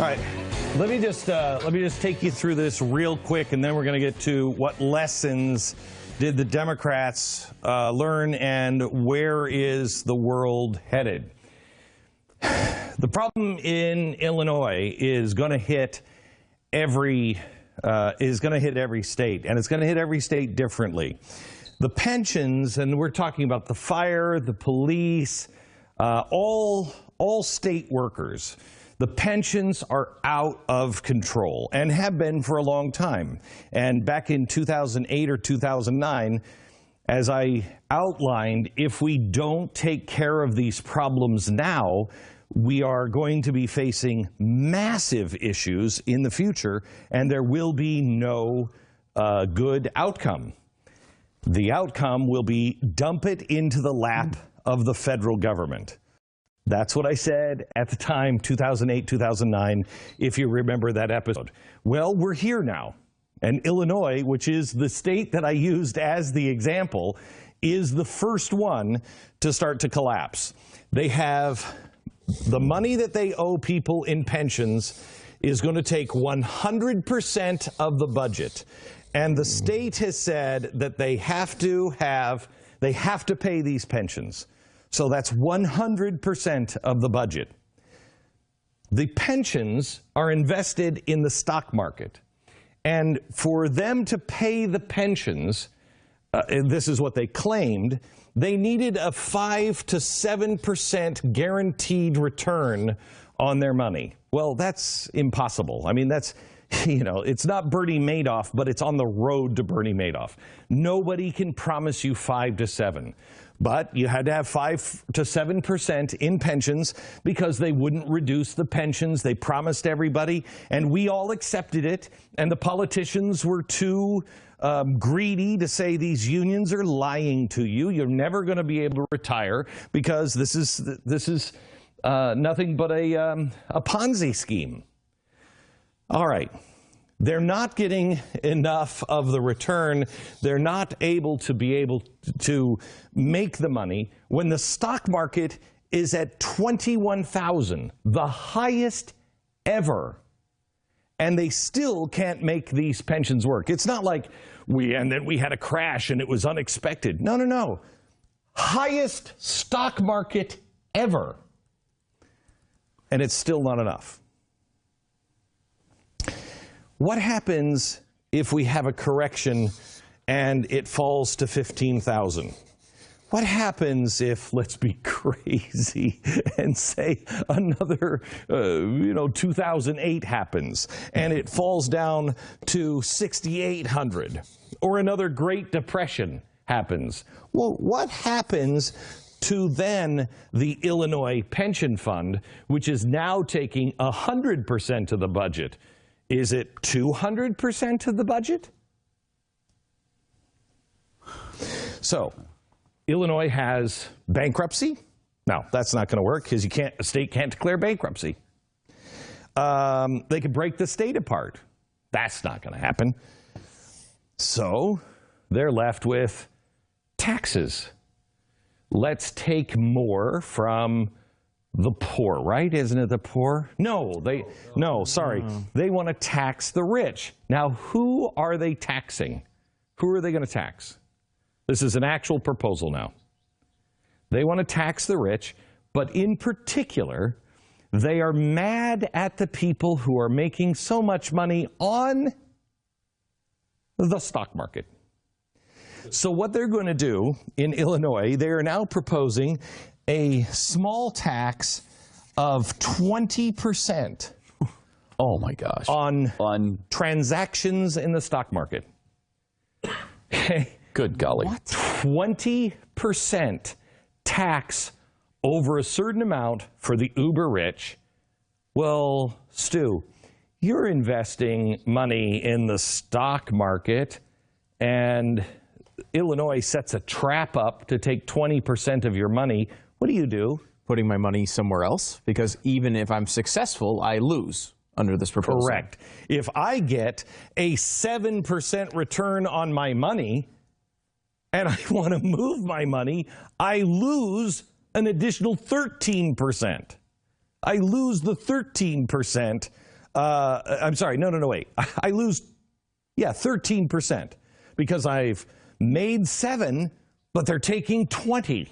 right, let me just take you through this real quick, and then we're going to get to what lessons did the Democrats learn and where is the world headed. The problem in Illinois is going to hit every state, and it's going to hit every state differently. The pensions, and we're talking about the fire, the police, all state workers. The pensions are out of control and have been for a long time. And back in 2008 or 2009, as I outlined, if we don't take care of these problems now, we are going to be facing massive issues in the future, and there will be no good outcome. The outcome will be dump it into the lap of the federal government. That's what I said at the time, 2008, 2009, if you remember that episode. Well, we're here now. And Illinois, which is the state that I used as the example, is the first one to start to collapse. They have the money that they owe people in pensions is going to take 100% of the budget. And the state has said that they have to pay these pensions. So that's 100% of the budget. The pensions are invested in the stock market. And for them to pay the pensions, this is what they claimed, they needed a 5 to 7% guaranteed return on their money. Well, that's impossible. I mean, that's, it's not Bernie Madoff, but it's on the road to Bernie Madoff. Nobody can promise you 5 to 7. But you had to have 5 to 7% in pensions because they wouldn't reduce the pensions. They promised everybody, and we all accepted it. And the politicians were too greedy to say these unions are lying to you. You're never going to be able to retire because this is nothing but a Ponzi scheme. All right. They're not getting enough of the return. They're not able to make the money when the stock market is at 21,000, the highest ever. And they still can't make these pensions work. It's not like then we had a crash and it was unexpected. No, no, no. Highest stock market ever. And it's still not enough. What happens if we have a correction and it falls to 15,000? What happens if, let's be crazy, and say another, 2008 happens and it falls down to 6,800, or another Great Depression happens? Well, what happens to then the Illinois Pension Fund, which is now taking 100% of the budget? Is it 200% of the budget? So, Illinois has bankruptcy. Now, that's not going to work because a state can't declare bankruptcy. They could break the state apart. That's not going to happen. So, they're left with taxes. Let's take more from the poor, right? Isn't it the poor? No, sorry. They want to tax the rich. Now, who are they taxing? Who are they going to tax? This is an actual proposal now. They want to tax the rich, but in particular, they are mad at the people who are making so much money on the stock market. So what they're going to do in Illinois, they are now proposing a small tax of 20%. Oh my gosh. On transactions in the stock market. Good golly. What? 20% tax over a certain amount for the uber rich. Well, Stu, you're investing money in the stock market, and Illinois sets a trap up to take 20% of your money. What do? Putting my money somewhere else, because even if I'm successful, I lose under this proposal. Correct. If I get a 7% return on my money and I want to move my money, I lose an additional 13%. I lose the 13% I'm sorry, no, wait. I lose, 13% because I've made 7, but they're taking 20.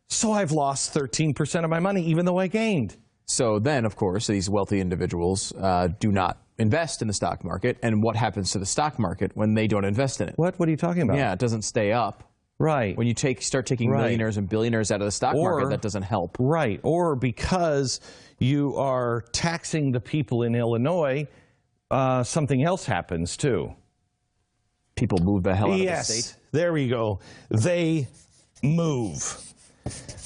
So I've lost 13% of my money, even though I gained. So then, of course, these wealthy individuals do not invest in the stock market. And what happens to the stock market when they don't invest in it? What are you talking about? Yeah, it doesn't stay up. Right. When you start taking millionaires and billionaires out of the stock market, that doesn't help. Right. Or because you are taxing the people in Illinois, something else happens too. People move the hell out of the state. Yes, there we go. They move.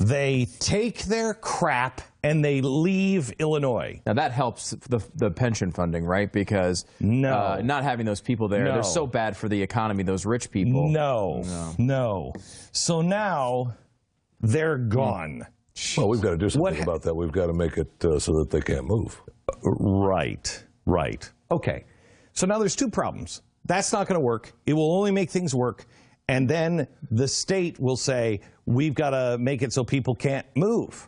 They take their crap and they leave Illinois. Now that helps the pension funding, right? Because not having those people there, they're so bad for the economy, those rich people. No. So now they're gone. Well, we've got to do something about that. We've got to make it so that they can't move. Right. Okay. So now there's 2 problems. That's not going to work. It will only make things work. And then the state will say, we've got to make it so people can't move.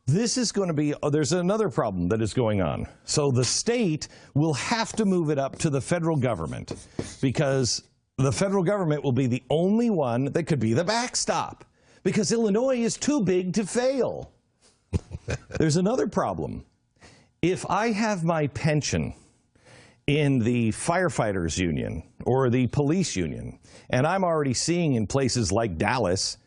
This is going to be, there's another problem that is going on. So the state will have to move it up to the federal government because the federal government will be the only one that could be the backstop because Illinois is too big to fail. There's another problem. If I have my pension in the firefighters union or the police union, and I'm already seeing in places like Dallas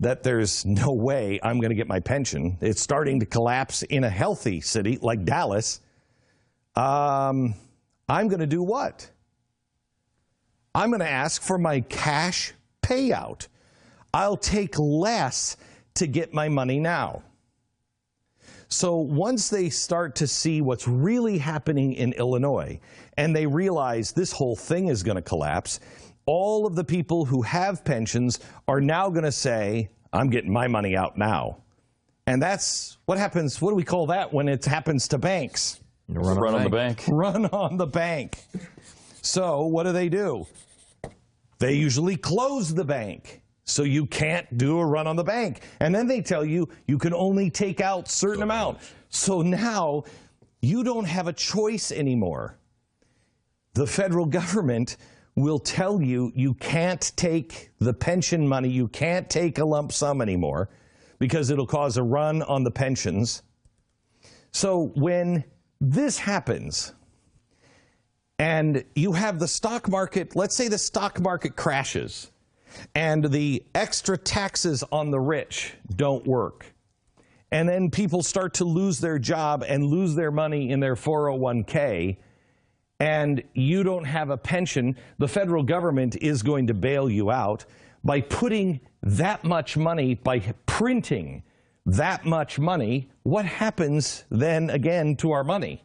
that there's no way I'm going to get my pension. It's starting to collapse in a healthy city like Dallas. I'm going to do what? I'm going to ask for my cash payout. I'll take less to get my money now. So once they start to see what's really happening in Illinois and they realize this whole thing is going to collapse, all of the people who have pensions are now going to say, I'm getting my money out now. And that's what happens. What do we call that when it happens to banks? Run on the bank. Run on the bank. So what do? They usually close the bank. So you can't do a run on the bank. And then they tell you you can only take out certain amount. So now you don't have a choice anymore. The federal government will tell you you can't take the pension money, you can't take a lump sum anymore because it'll cause a run on the pensions. So when this happens and you have the stock market, let's say the stock market crashes and the extra taxes on the rich don't work, and then people start to lose their job and lose their money in their 401k, and you don't have a pension, the federal government is going to bail you out by putting that much money, by printing that much money. What happens then again to our money?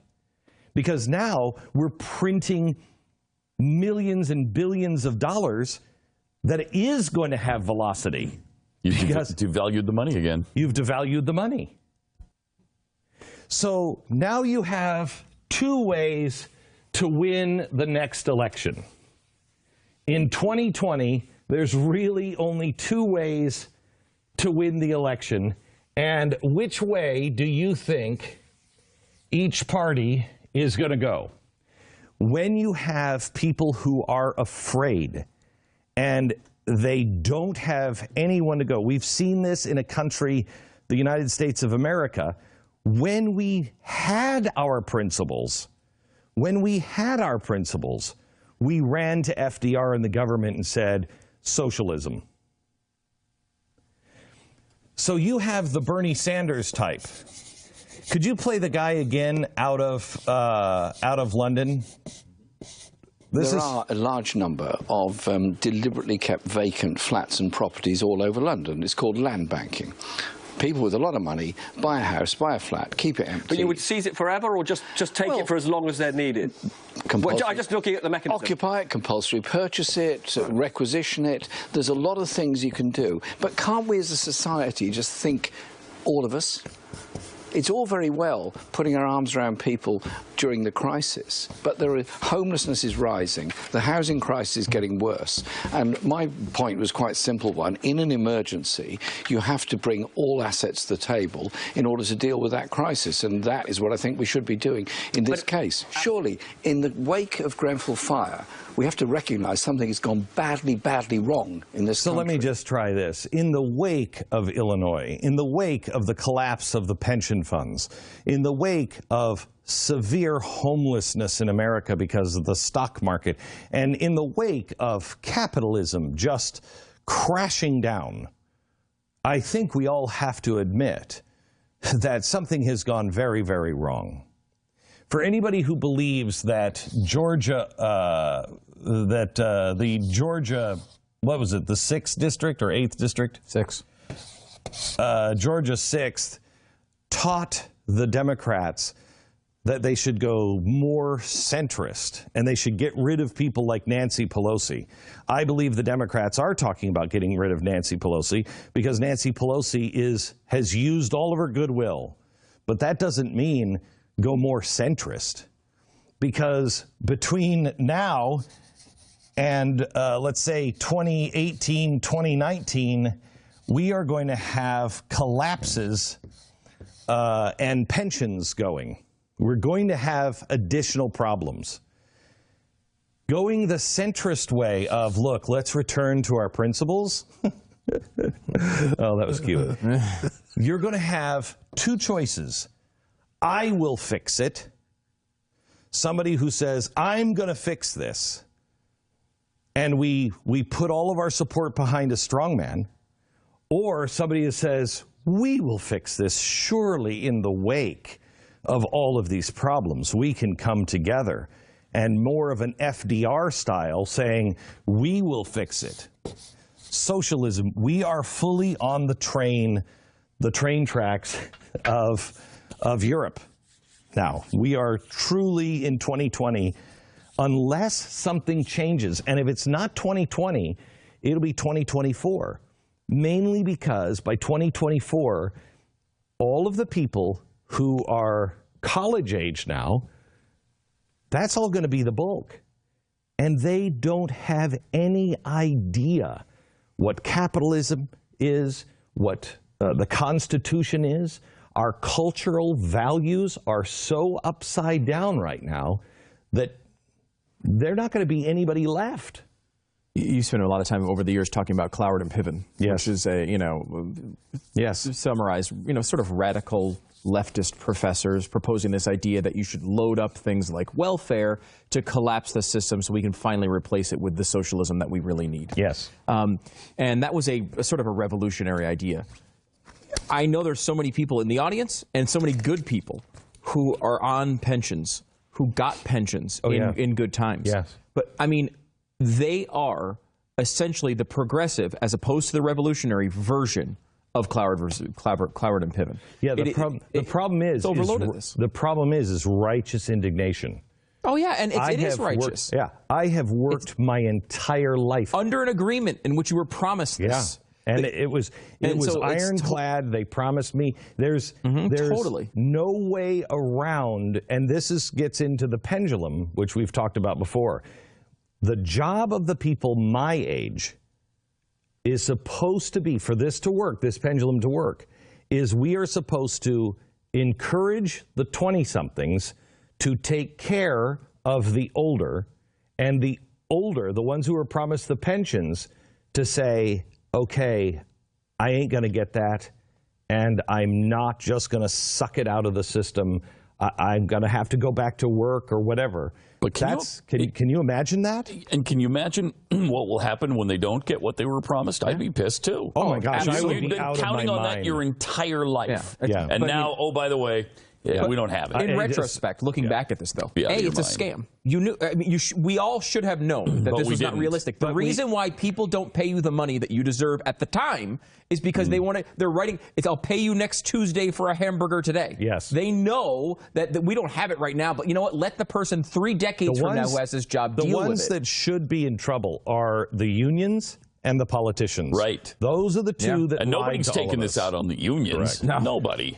Because now we're printing millions and billions of dollars that is going to have velocity. You've devalued the money again. You've devalued the money. So now you have 2 ways to win the next election. In 2020, there's really only 2 ways to win the election. And which way do you think each party is going to go? When you have people who are afraid and they don't have anyone to go. We've seen this in a country, the United States of America, when we had our principles. When we had our principles, we ran to FDR and the government and said, socialism. So you have the Bernie Sanders type. Could you play the guy again out of London? There are a large number of deliberately kept vacant flats and properties all over London. It's called land banking. People with a lot of money buy a house, buy a flat, keep it empty. But you would seize it forever, or just take it for as long as they're needed? Well, I'm just looking at the mechanism. Occupy it, compulsory purchase it, requisition it. There's a lot of things you can do. But can't we as a society just think, all of us, it's all very well putting our arms around people during the crisis, but homelessness is rising, the housing crisis is getting worse, and my point was quite a simple one. In an emergency, you have to bring all assets to the table in order to deal with that crisis, and that is what I think we should be doing in this case. Surely, in the wake of Grenfell fire, we have to recognise something has gone badly, badly wrong in this country. So let me just try this. In the wake of Illinois, in the wake of the collapse of the pension funds, in the wake of severe homelessness in America because of the stock market, and in the wake of capitalism just crashing down, I think we all have to admit that something has gone very, very wrong. For anybody who believes that Georgia, the Georgia, what was it, the 6th district or 8th district? 6. Georgia 6th taught the Democrats that they should go more centrist and they should get rid of people like Nancy Pelosi. I believe the Democrats are talking about getting rid of Nancy Pelosi because Nancy Pelosi has used all of her goodwill. But that doesn't mean go more centrist, because between now and let's say 2018, 2019, we are going to have collapses and pensions going. We're going to have additional problems. Going the centrist way of, look, let's return to our principles. Oh, that was cute. You're going to have two choices. I will fix it. Somebody who says, I'm going to fix this. And we put all of our support behind a strongman. Or somebody who says, we will fix this. Surely in the wake of all of these problems, we can come together. And more of an FDR style saying, we will fix it. Socialism, we are fully on the train tracks of Europe. Now, we are truly in 2020, unless something changes. And if it's not 2020, it'll be 2024. Mainly because by 2024, all of the people who are college age now, that's all going to be the bulk. And they don't have any idea what capitalism is, what the Constitution is. Our cultural values are so upside down right now that there's not going to be anybody left. You spent a lot of time over the years talking about Cloward and Piven, yes, which is a, yes, summarize, sort of radical leftist professors proposing this idea that you should load up things like welfare to collapse the system so we can finally replace it with the socialism that we really need. Yes. And that was a sort of a revolutionary idea. I know there's so many people in the audience and so many good people who are on pensions, who got pensions in good times. Yes. But, I mean, they are essentially the progressive, as opposed to the revolutionary version of Cloward and Piven. Yeah, the problem is the problem is righteous indignation. Oh yeah, and it is righteous. I have worked my entire life under an agreement in which you were promised this. Yeah, and it was ironclad. They promised me. There's totally no way around, and this gets into the pendulum, which we've talked about before. The job of the people my age is supposed to be, for this to work, this pendulum to work, is we are supposed to encourage the 20-somethings to take care of the older, and the older, the ones who are promised the pensions, to say, okay, I ain't going to get that, and I'm not just going to suck it out of the system. I'm going to have to go back to work or whatever. But can you imagine that? And can you imagine what will happen when they don't get what they were promised? I'd be pissed too. Oh my gosh, I would be out of my mind. You've been counting on that your entire life. Yeah. And now, oh, by the way, we don't have it. In retrospect, looking back at this, though, it's a scam. You knew. I mean, we all should have known that this was not realistic. The reason why people don't pay you the money that you deserve at the time is because they want to. They're writing. It's I'll pay you next Tuesday for a hamburger today. Yes. They know that we don't have it right now, but you know what? Let the person 3 decades from now who has this job deal with it. The ones that should be in trouble are the unions and the politicians. Right. Those are the two that. And nobody's taking this out on the unions. No. Nobody.